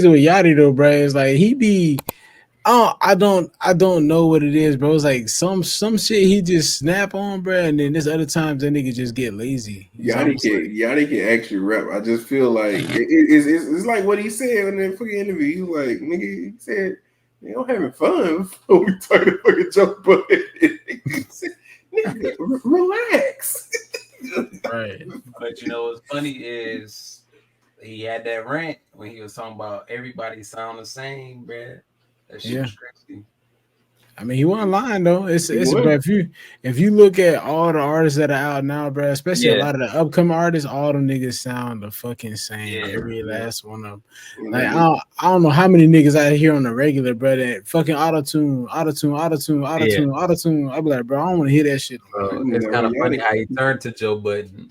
with Yachty though, bro. It's like he be. Oh, I don't know what it is, bro. It's like some shit he just snap on, bro, and then there's other times that nigga just get lazy. Yachty can actually rap. I just feel like it's like what he said in that fucking interview. He was like, nigga, he said, "I'm having fun before we talking to fucking Joe Budden." Nigga, relax. Right. But you know what's funny is he had that rant when he was talking about everybody sound the same, bruh. That shit was crazy. I mean, he wasn't lying though. It's bro, if you look at all the artists that are out now, bro, especially a lot of the upcoming artists, all them niggas sound the fucking same. Every last one of them. Like I don't know how many niggas out here on the regular, bro, that fucking auto-tune. I be like, bro, I don't want to hear that shit. Bro, it's kind of funny how he turned to Joe Budden.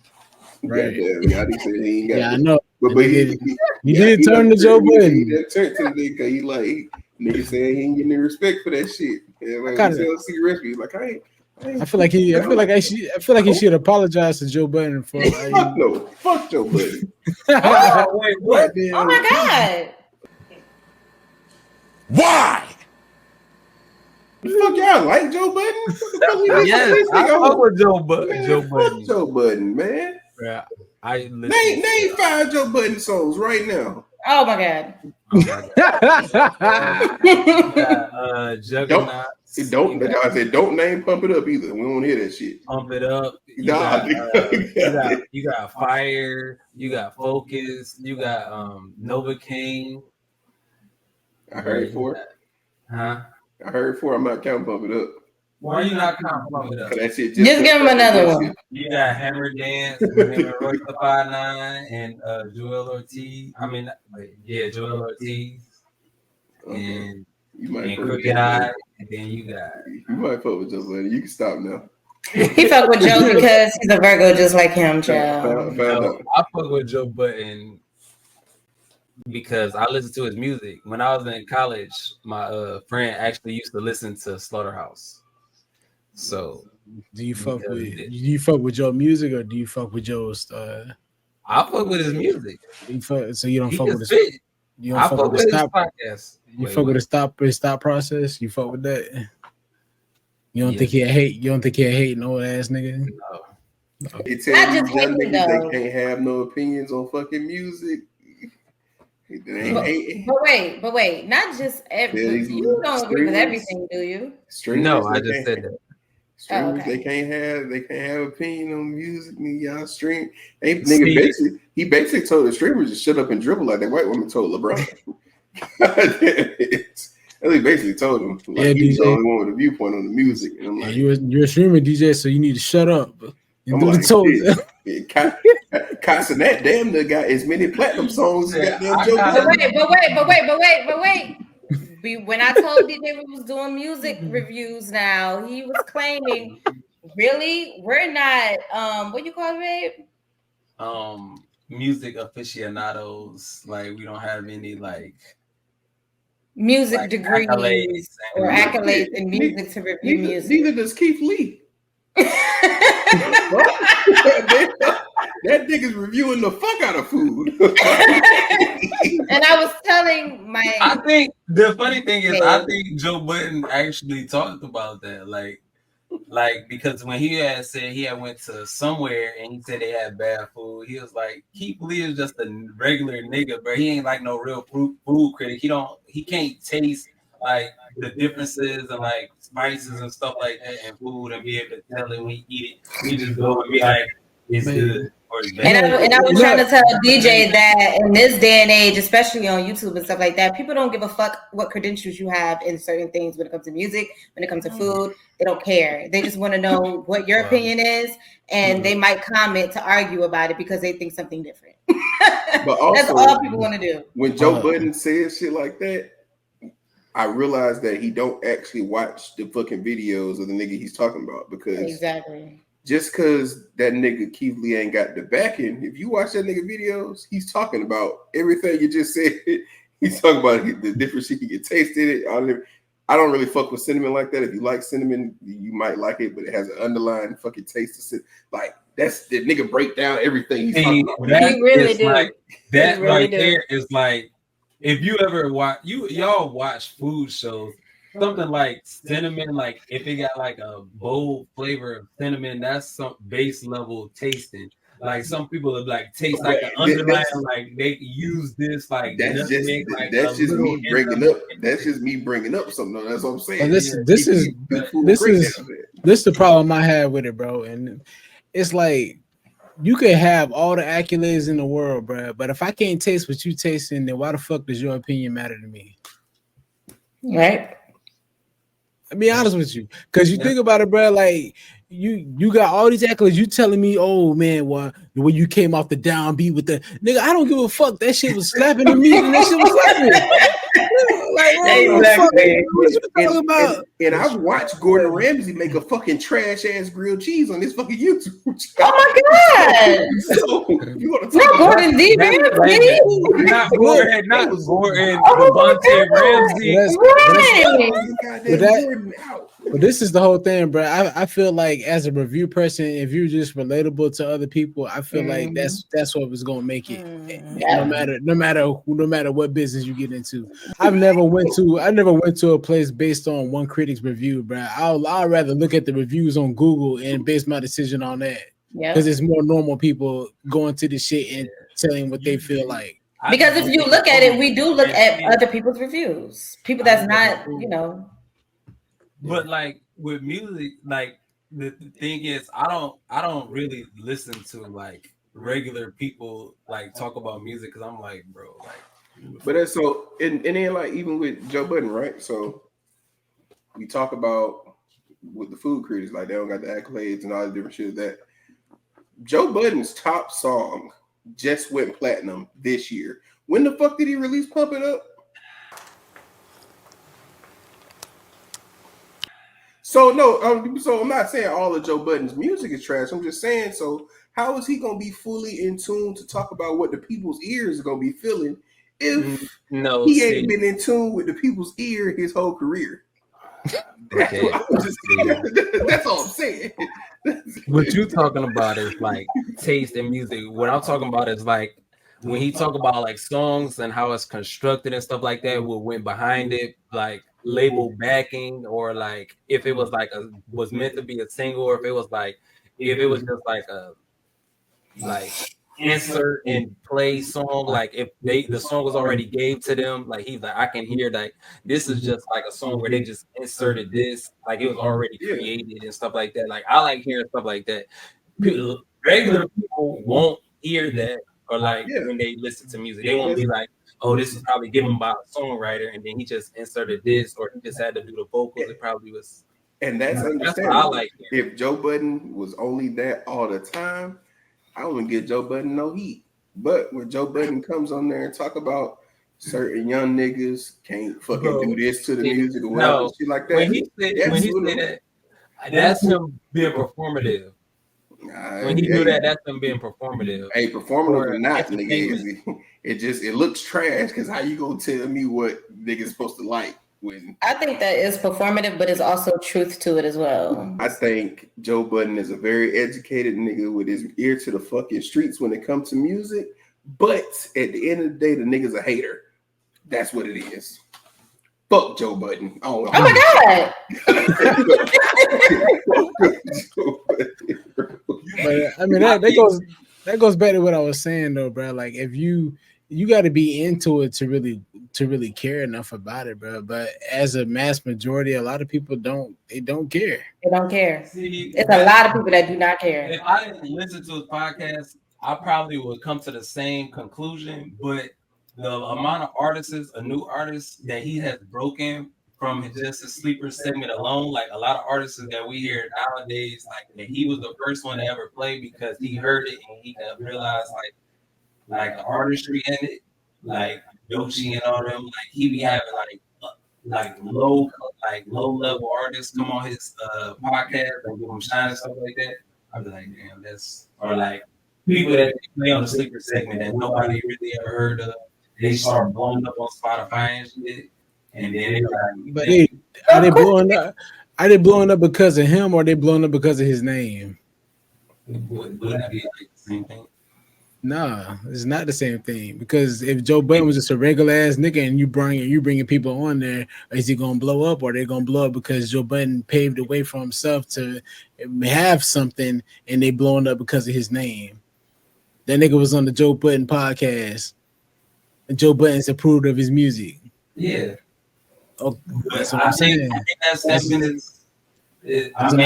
Right. Yachty said he ain't got I know. But he did turn to Joe Budden. He turned to the nigga. He like nigga saying he ain't getting any respect for that shit. Yeah, like TLC recipe. Like I feel like he should apologize to Joe Budden for. Fuck Joe Budden. Wait, what? Oh my god! Why? The fuck y'all like Joe Budden? Yes, I fuck with Joe Budden. Fuck Joe Budden, man. Yeah, name 5 Joe Budden songs right now. Oh my god. Juggernaut. Don't name Pump It Up either. We don't hear that shit. Pump It Up. You got Fire. You got Focus. You got Nova King. I heard 4. Huh? I heard 4. I'm not counting Pump It Up. Why are you not counting Pump It Up? That shit just give him another one. You got Hammer Dance with him and Royce the 5'9" and Joel Ortiz. Joel Ortiz. And Crooked Eye. And then you might fuck with Joe Budden. You can stop now. He fuck with Joe because he's a Virgo just like him, child. I fuck with Joe Budden because I listen to his music. When I was in college, my friend actually used to listen to Slaughterhouse. So, do you fuck with Joe music or do you fuck with Joe's? I fuck with his music. So you don't fuck with his. You don't fuck with his stop podcast. You fuck with his stop process. You fuck with that. You don't think he'll hate? You don't think he'll hate an old ass nigga? No. He tell you young niggas they can't have no opinions on fucking music. But wait, not just you don't agree with everything, do you? No, I just said that. Streamers, they can't have opinion on music. Y'all stream. Nigga basically told the streamers to shut up and dribble like that white woman told LeBron. He basically told him he's the only one with a viewpoint on the music. And I'm like, you're a streamer DJ, so you need to shut up. I'm like, Cox and that damn nigga got as many platinum songs as goddamn Joe Budden. But wait. When I told DJ we was doing music reviews now, he was claiming, really? We're not what you call it, babe? Music aficionados. Like we don't have any music degrees accolades in music to review music. Neither does Keith Lee. That nigga's reviewing the fuck out of food. And I was telling I think the funny thing is, I think Joe Budden actually talked about that, like because when he had said he had went to somewhere and he said they had bad food, he was like, Keith Lee is just a regular nigga, bro. He ain't like no real food critic. He can't taste like the differences and like spices and stuff like that in food and be able to tell it when he eat it. He just go and be like, it's good. And I was trying to tell DJ that in this day and age, especially on YouTube and stuff like that, people don't give a fuck what credentials you have in certain things when it comes to music, when it comes to food. They don't care. They just want to know what your opinion is, and they might comment to argue about it because they think something different. But also, that's all people want to do. When Joe Budden says shit like that, I realize that he don't actually watch the fucking videos of the nigga he's talking about, because exactly. Just because that nigga Keith Lee ain't got the backing, if you watch that nigga videos, he's talking about everything you just said. He's talking about the different shit you get tasted. I don't really fuck with cinnamon like that. If you like cinnamon, you might like it, but it has an underlying fucking taste of cinnamon. Like, that's the nigga break down everything he's talking about. He really do. Like, that really right do. There is like if you ever watch y'all watch food shows, something like cinnamon, like if it got like a bold flavor of cinnamon, that's some base level tasting. Like some people are like taste like an underlying, like they use this like that's nutmeg, like that's just me bringing up. That's just me bringing up something. That's what I'm saying. This is the problem I have with it, bro. And it's like you can have all the accolades in the world, bro, but if I can't taste what you tasting, then why the fuck does your opinion matter to me? Right. I'll be honest with you, because you think about it, bro. Like you got all these accolades. You telling me, oh man, well, when you came off the downbeat with the nigga, I don't give a fuck. That shit was slapping to me, and that shit was slapping. And I've watched Gordon Ramsay make a fucking trash ass grilled cheese on this fucking YouTube. Oh my god! So, you want to talk about Gordon D. Ramsay? Not Gordon Devontae Ramsay. But this is the whole thing, bro. I feel like as a review person, if you're just relatable to other people, I feel like that's what was gonna make it. No matter what business you get into. I never went to a place based on one critic's review, bro. I'd rather look at the reviews on Google and base my decision on that. Yeah, because it's more normal people going to the shit and telling what they feel like. Because if you look at it, we do look at other people's reviews. People that's not, But like with music, like the thing is, I don't really listen to like regular people like talk about music because I'm like, bro, like. But that's so, and then like even with Joe Budden, right? So we talk about with the food critics, like they don't got the accolades and all the different shit. That Joe Budden's top song just went platinum this year. When the fuck did he release "Pump It Up"? So no, so I'm not saying all of Joe Budden's music is trash. I'm just saying, so how is he gonna be fully in tune to talk about what the people's ears are gonna be feeling if he ain't been in tune with the people's ear his whole career? Okay. That's all I'm saying. What you talking about is like taste in music. What I'm talking about is like when he talk about like songs and how it's constructed and stuff like that, what went behind it, like label backing, or like if it was like was meant to be a single, or if it was just like a insert and play song, like if the song was already gave to them, like he's like, I can hear like this is just like a song where they just inserted this, like it was already created and stuff like that. Like I like hearing stuff like that. Regular people won't hear that, or like when they listen to music, they won't be like, oh, this is probably given by a songwriter, and then he just inserted this, or he just had to do the vocals. It probably was. And that's understandable. I like if Joe Budden was only that all the time, I wouldn't give Joe Budden no heat. But when Joe Budden comes on there and talk about certain young niggas can't fucking do this to the music or whatever, shit like that. When he said that, that's him being performative. When he do that, that's him being performative. Hey, performative or not, nigga, it looks trash. Because how you gonna tell me what niggas supposed to like? When I think that is performative, but it's also truth to it as well. I think Joe Budden is a very educated nigga with his ear to the fucking streets when it comes to music. But at the end of the day, the nigga's a hater. That's what it is. Fuck Joe Budden. Oh my god. But I mean that goes back to what I was saying though, bro. Like if you got to be into it to really care enough about it, bro. But as a mass majority, a lot of people don't care. They don't care. See, it's a lot of people that do not care. If I didn't listen to his podcast, I probably would come to the same conclusion. But the amount of new artists that he has broken from just a sleeper segment alone, like a lot of artists that we hear nowadays, like that he was the first one to ever play because he heard it and he realized like the artistry in it, like Yoshi and all them, like he be having like low level artists come on his podcast and give him shine and stuff like that. I'd be like, damn, or like people that play on the sleeper segment that nobody really ever heard of. They start blowing up on Spotify and shit, and then are they blowing up? Are they blowing up because of him, or are they blowing up because of his name? Would that be like the same thing? Nah, it's not the same thing. Because if Joe Budden was just a regular ass nigga and you bringing people on there, is he gonna blow up or they gonna blow up because Joe Budden paved the way for himself to have something and they blowing up because of his name? That nigga was on the Joe Budden podcast, and Joe Budden's approved of his music. Yeah. Oh, that's what I'm saying. I think that's been his. I feel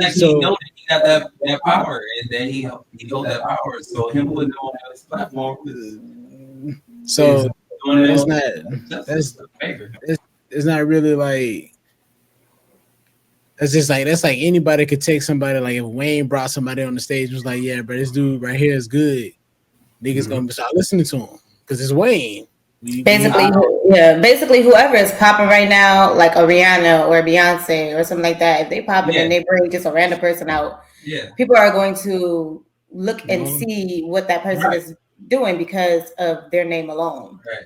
like he knows that he got that power and that he holds that power. So him putting it on his platform so it's not really like that's like anybody could take somebody. Like if Wayne brought somebody on the stage, was like, yeah, but this dude right here is good. Niggas gonna start listening to him because it's Wayne. Basically, whoever is popping right now, like a Rihanna or a Beyonce or something like that, if they pop it and they bring just a random person out, people are going to look and see what that person is doing because of their name alone. Right.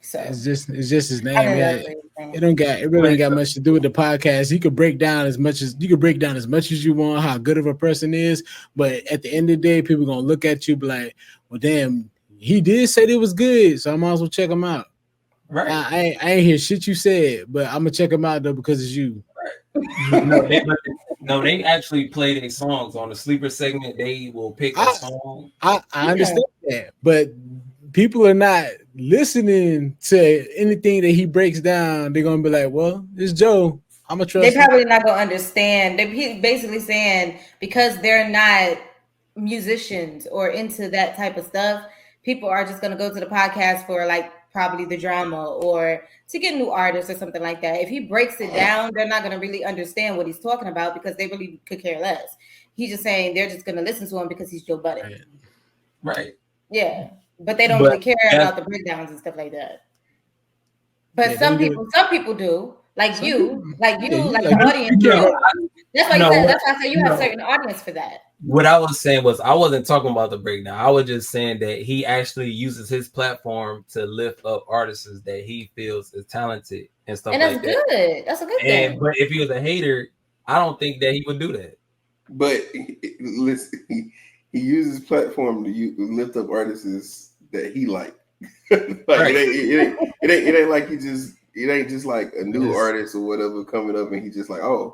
So it's just his name. It really ain't got much to do with the podcast. You could break down as much as you want how good of a person is, but at the end of the day, people gonna look at you be like, well, damn. He did say it was good, so I might as well check him out. Right. I ain't hear shit you said, but I'm gonna check him out though because it's you. Right. They actually play their songs on the sleeper segment. They will pick a song. I understand that, but people are not listening to anything that he breaks down. They're gonna be like, "Well, it's Joe. I'm gonna trust." They probably not gonna understand. They're basically saying because they're not musicians or into that type of stuff. People are just going to go to the podcast for like probably the drama or to get new artists or something like that. If he breaks it down, they're not going to really understand what he's talking about because they really could care less. He's just saying they're just going to listen to him because he's Joe Budden. Right. Yeah. But they don't really care about the breakdowns and stuff like that. But some people do. Like you, the audience. That's why I say you have a certain audience for that. What I was saying was I wasn't talking about the breakdown. I was just saying that he actually uses his platform to lift up artists that he feels is talented and stuff like that. And that's good. That's a good thing. But if he was a hater, I don't think that he would do that. But listen, he uses his platform to lift up artists that he like. It ain't like it ain't just like a new artist or whatever coming up and he's just like, oh,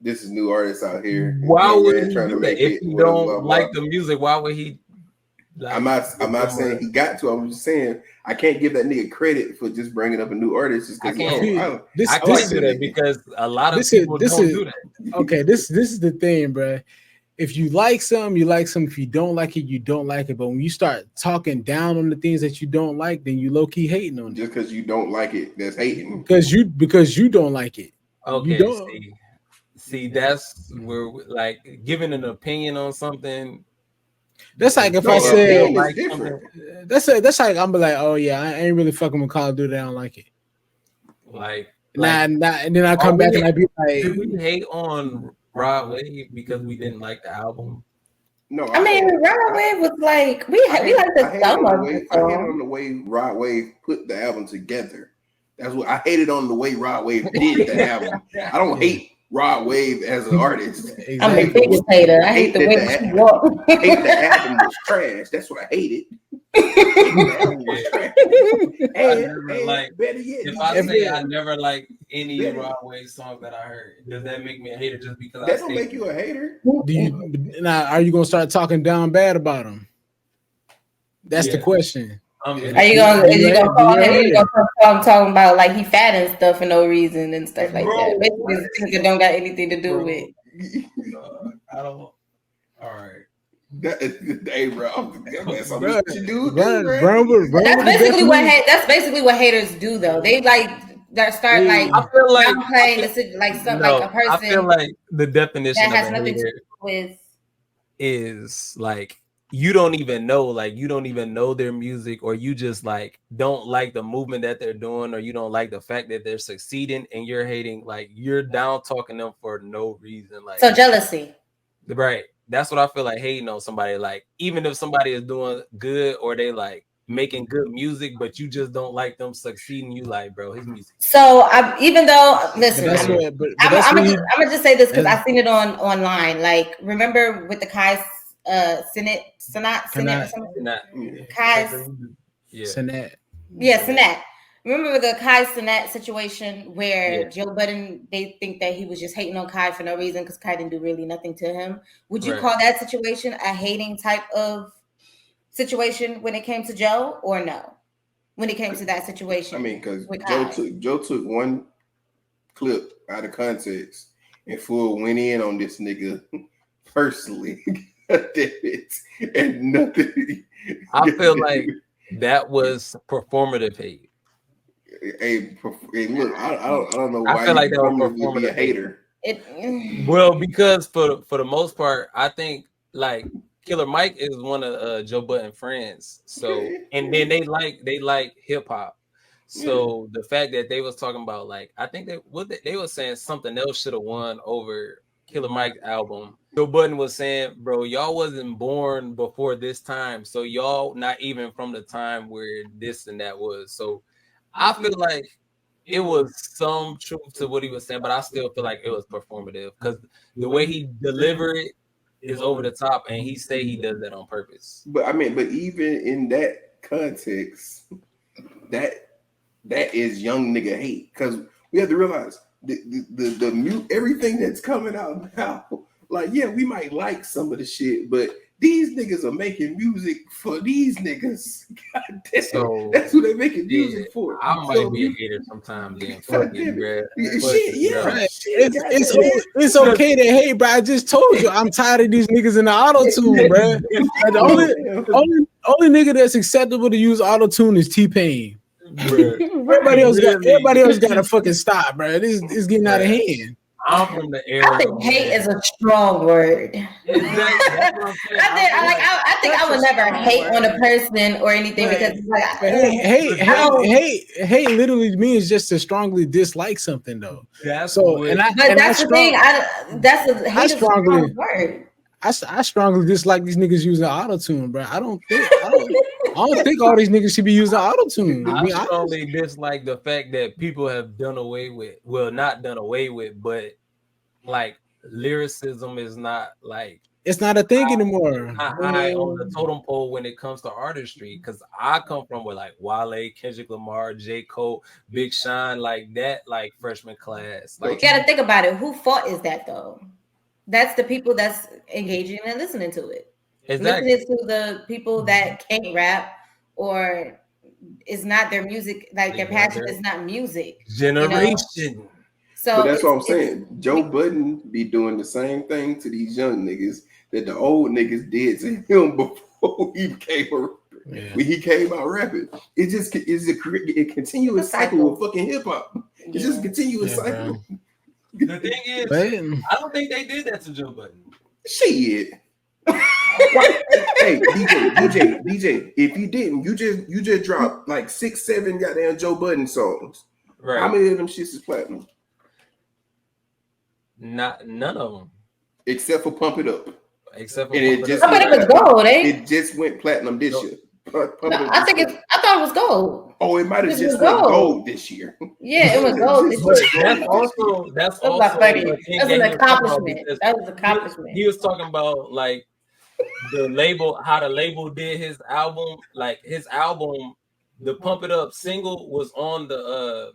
this is new artists out here. Why would he do that? If you don't like the music, why would he? I'm not saying he got to. I'm just saying I can't give that nigga credit for just bringing up a new artist. Just I can't do that because a lot of people don't do that. Okay, this is the thing, bro. If you like some, you like some. If you don't like it, you don't like it. But when you start talking down on the things that you don't like, then you low key hating on it. Just because you don't like it, that's hating. Because you don't like it. Okay, see, that's where like giving an opinion on something. That's like if I said like that's like I'm like, oh yeah, I ain't really fucking with Call of Duty. I don't like it. And then I come back and I be like, did we hate on Rod Wave because we didn't like the album? No, I mean Rod Wave was like we like the song of it. I hated on the way Rod Wave put the album together. That's what I hated on the way Rod Wave did the album. I don't hate Rod Wave as an artist. Exactly. I'm the biggest hater. I hate the way she walked. I hate the album was trash. That's what I hated. Better yet, if I say I never like any Rod Wave song that I heard, does that make me a hater just because that don't make you a hater? Are you gonna start talking down bad about him? That's the question. Are you gonna call him talking about like he fat and stuff for no reason and stuff like that? Basically, things that don't got anything to do with. I don't. All right. Hey, bro, that's basically what haters do, though. They start like I feel like playing like something like a person. I feel like the definition that has of nothing to hater do with is like you don't even know their music, or you just like don't like the movement that they're doing, or you don't like the fact that they're succeeding and you're hating, like you're down talking them for no reason. Like so jealousy. Right. That's what I feel like hating on somebody. Like even if somebody is doing good or they like making good music, but you just don't like them succeeding, you like, bro, his music. So I'm gonna just say this because I've seen it online. Like remember with the Kai Sinat or something. Kai's. Sinat. Yeah, Sinat. Remember the Kai Sinat situation where Joe Budden, they think that he was just hating on Kai for no reason because Kai didn't do really nothing to him. Would you call that situation a hating type of situation when it came to Joe, or no? When it came to that situation, I mean, because Joe took one clip out of context and full went in on this nigga personally, and nothing. I feel like that was performative hate. Hey, look, I don't know why I feel like that was performative be a hater. Well, because for the most part, I think like Killer Mike is one of Joe Budden's friends. So and then they like hip hop. So the fact that they was talking about like I think they were saying something else should have won over Killer Mike's album. Joe Budden was saying, bro, y'all wasn't born before this time, so y'all not even from the time where this and that was. So I feel like it was some truth to what he was saying, but I still feel like it was performative because the way he delivered it is over the top, and he say he does that on purpose. But I mean, but even in that context, that is young nigga hate because we have to realize the everything that's coming out now. Like, yeah, we might like some of the shit, but these niggas are making music for these niggas. God damn, so, that's who they're making music for. I might be a hater sometimes. Then fuck it, bro. It's okay to hate, bro. I just told you I'm tired of these niggas in the auto tune, bro. The only nigga that's acceptable to use auto tune is T-Pain. Everybody else got to fucking stop, bro. This is getting out of hand. I'm from the era. I think hate is a strong word. Exactly. I think I would never hate on a person or anything because like hate literally means just to strongly dislike something though. That's the thing. That's a hate is a strong word. I strongly dislike these niggas using auto-tune, bro. I don't think all these niggas should be using auto-tune. I strongly dislike the fact that people have not done away with, but like lyricism is not like it's not a thing anymore. High on the totem pole when it comes to artistry, because I come from with like Wale, Kendrick Lamar, J. Cole, Big Sean, like that, like freshman class. Like, you gotta think about it. Who fault is that though? That's the people that's engaging and listening to it. Exactly. Listening to the people that can't rap or is not their music, like their passion is not music. Generation. You know? So but that's what I'm saying. Joe Budden be doing the same thing to these young niggas that the old niggas did to him before he became a rapper. Yeah. When he came out rapping. It just is a continuous cycle of fucking hip hop. It's just a continuous cycle. Bro. The thing is, I don't think they did that to Joe Budden. Shit. Hey, DJ, if you didn't, you just dropped like 6-7 goddamn Joe Budden songs. Right. How many of them shits is platinum? None of them. Except for Pump It Up. Except for it was gold, eh? It just went platinum this year. I thought it was gold. Oh, it might have just went gold this year. Yeah, it was gold this year. That's also an accomplishment. That was an accomplishment. He was talking about like the label, how the label did his album. Like his album, the Pump It Up single was on the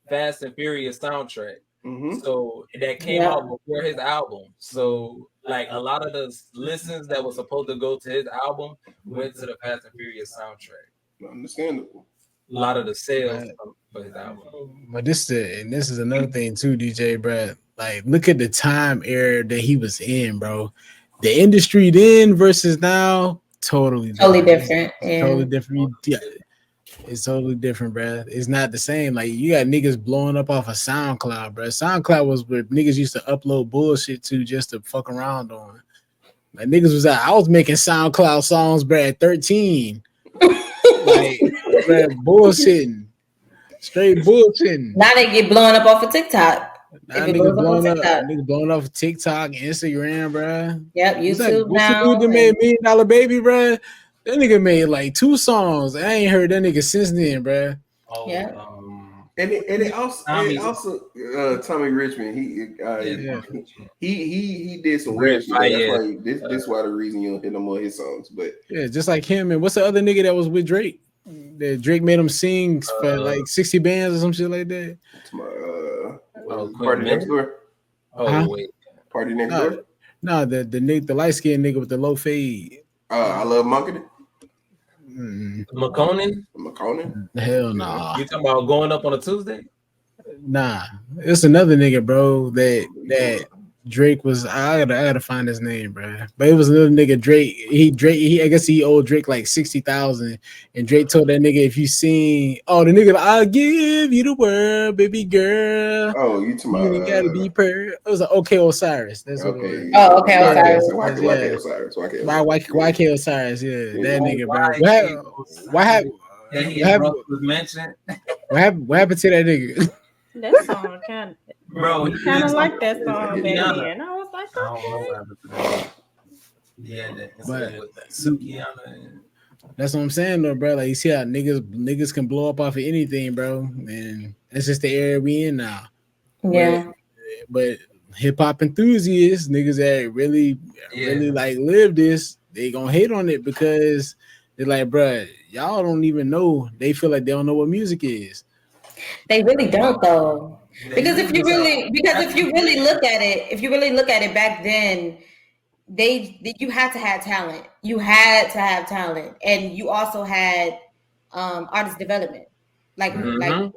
Fast and Furious soundtrack. Mm-hmm. So that came out before his album. So like a lot of the listens that was supposed to go to his album went to the Fast and Furious soundtrack. Understandable. A lot of the sales for his album. But this is another thing too, DJ, bro. Like, look at the time era that he was in, bro. The industry then versus now, totally different. Yeah. Totally different. Yeah. It's totally different, bro. It's not the same. Like, you got niggas blowing up off of SoundCloud, bro. SoundCloud was where niggas used to upload bullshit to just to fuck around on. Like, niggas was I was making SoundCloud songs, bro, at 13. Like, bro, bullshitting. Straight bullshitting. Now they get blown up off of TikTok. Now niggas blowing up of TikTok, Instagram, bro. Yep, YouTube now. What's the dude that made $1 Million Baby, bro? That nigga made like 2 songs. I ain't heard that nigga since then, bro. Oh, yeah. And it also Tommy Richmond. He did some weird shit. That's why this why the reason you don't hear no more of his songs. But yeah, just like him. And what's the other nigga that was with Drake? That Drake made him sing for like 60 bands or some shit like that. Party Next Door. Wait, Party Next Door. No, the light skinned nigga with the low fade. I Love Monkey. McConan? Hell nah. You talking about going up on a Tuesday? Nah, it's another nigga, bro. That Drake was. I gotta find his name, bro. But it was another nigga. Drake. I guess he owed Drake like 60,000, and Drake told that nigga, if you sing, the nigga, I'll give you the world, baby girl. Oh, you talking about? Gotta be per. It was like OK Osiris. That's okay. What it was. Oh, OK Osiris. YK Osiris. YK Osiris. Yeah, that nigga, bro. What happened to that nigga? That song kind of, bro, kind of like that song back then. I was like, okay. Yeah, but Sukiana. That's what I'm saying, though, bro. Like, you see how niggas can blow up off of anything, bro, and that's just the era we in now. Yeah. But hip hop enthusiasts, niggas that really like live this, they gonna hate on it because they're like, bro, y'all don't even know. They feel like they don't know what music is. They really don't, though, because if you really look at it back then, you had to have talent. You had to have talent, and you also had artist development. Like the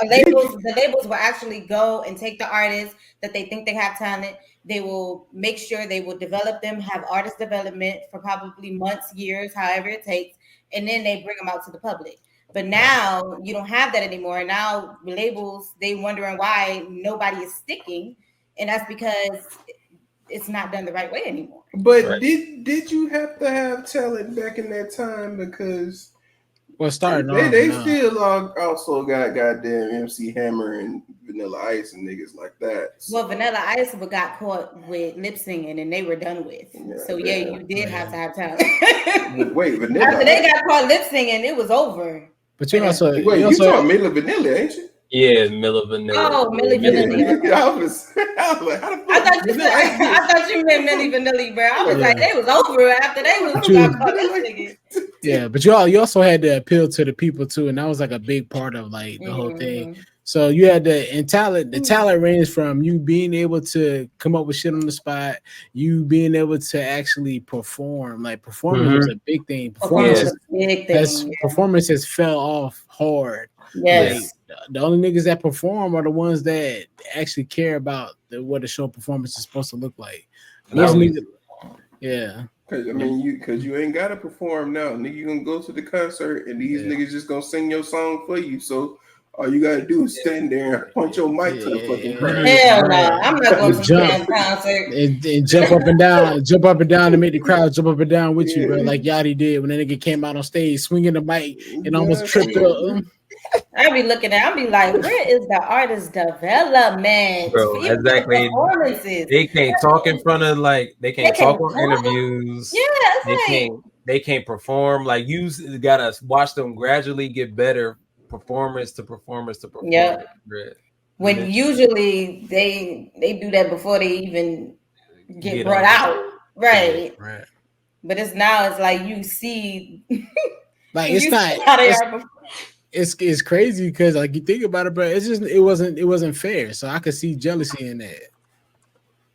labels will actually go and take the artists that they think they have talent. They will make sure they will develop them, have artist development for probably months, years, however it takes, and then they bring them out to the public. But now you don't have that anymore. Now labels, they wondering why nobody is sticking, and that's because it's not done the right way anymore. But did you have to have talent back in that time? Because they still also got goddamn MC Hammer and Vanilla Ice and niggas like that. So. Well, Vanilla Ice got caught with lip singing and they were done with. You did have to have talent. Wait, Vanilla. After they got caught lip singing, it was over. But you also you talking Milli Vanilli, ain't you? Yeah, Milli Vanilli. Oh, Milli Vanilli. I was like, how the fuck? I thought you meant Milli Vanilli, bro. I was like, they was over after they was got caught lip singing. Yeah, but you also had to appeal to the people too, and that was like a big part of like the whole thing. So you had the talent ranged from you being able to come up with shit on the spot, you being able to actually perform. Like performance was a big thing. Performance has fell off hard. Yes. Like, the only niggas that perform are the ones that actually care about what the show performance is supposed to look like. Yeah. Cause you ain't gotta perform now. Nigga, you gonna go to the concert and these niggas just gonna sing your song for you. So all you gotta do is stand there and punch your mic to the fucking crowd. Hell no, I'm not going to the concert. And jump up and down and make the crowd jump up and down with you, bro. Like Yachty did when that nigga came out on stage swinging the mic and almost tripped up. I be looking at, I be like, where is the artist development? Bro, exactly. They can't talk in front of they can't talk on interviews. Yeah, they can't perform. Like you gotta watch them gradually get better, performance to performance to performance. Yeah. When usually they do that before they even get brought out. Right. But it's like you see like it's not it's crazy because like you think about it, bro. It's just it wasn't fair. So I could see jealousy in that.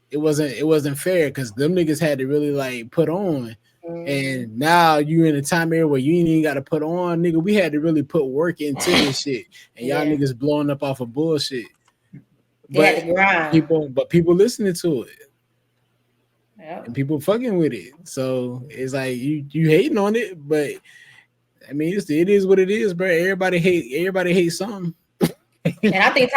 It wasn't fair because them niggas had to really like put on. And now you in a time era where you ain't even got to put on, nigga. We had to really put work into this shit, and y'all niggas blowing up off of bullshit. But people listening to it, and people fucking with it. So it's like you hating on it, but I mean it is what it is, bro. Everybody hates something. And I think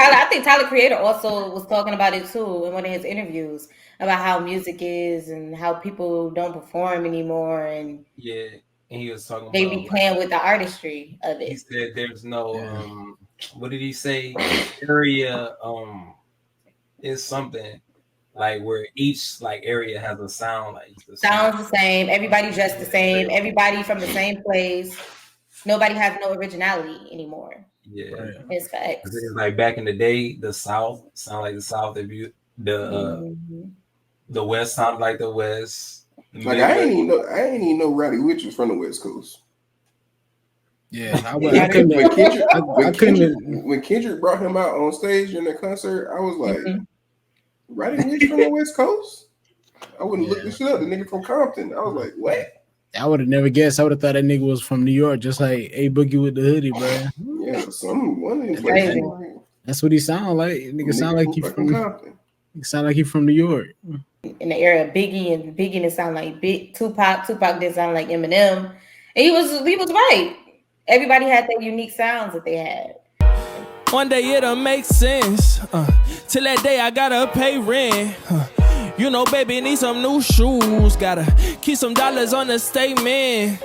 Tyler Creator also was talking about it too in one of his interviews about how music is and how people don't perform anymore, and and he was talking they be playing with the artistry of it. He said there's no what did he say? Area is something like where each like area has a sound like sounds the same. Everybody dressed the same. Everybody from the same place. nobody has no originality anymore. Yeah, it's facts. It's like back in the day, the South sound like the South. If you the West sound like the West. Like I ain't even know Roddy Ricch was from the West Coast. Yeah, when Kendrick brought him out on stage in the concert, I was like, Roddy Ricch from the West Coast? I wouldn't look this shit up. The nigga from Compton. I was like, what? I would have never guessed. I would have thought that nigga was from New York, just like A Boogie with the hoodie, bro. Yeah, one of these places. That's what he sound like. Nigga sound like he from Compton. He sound like he from New York. In the era of Biggie, and Biggie didn't sound like Tupac. Tupac didn't sound like Eminem. And he was right. Everybody had their unique sounds that they had. One day it'll make sense. Till that day I gotta pay rent. You know, baby, need some new shoes. Gotta keep some dollars on the statement.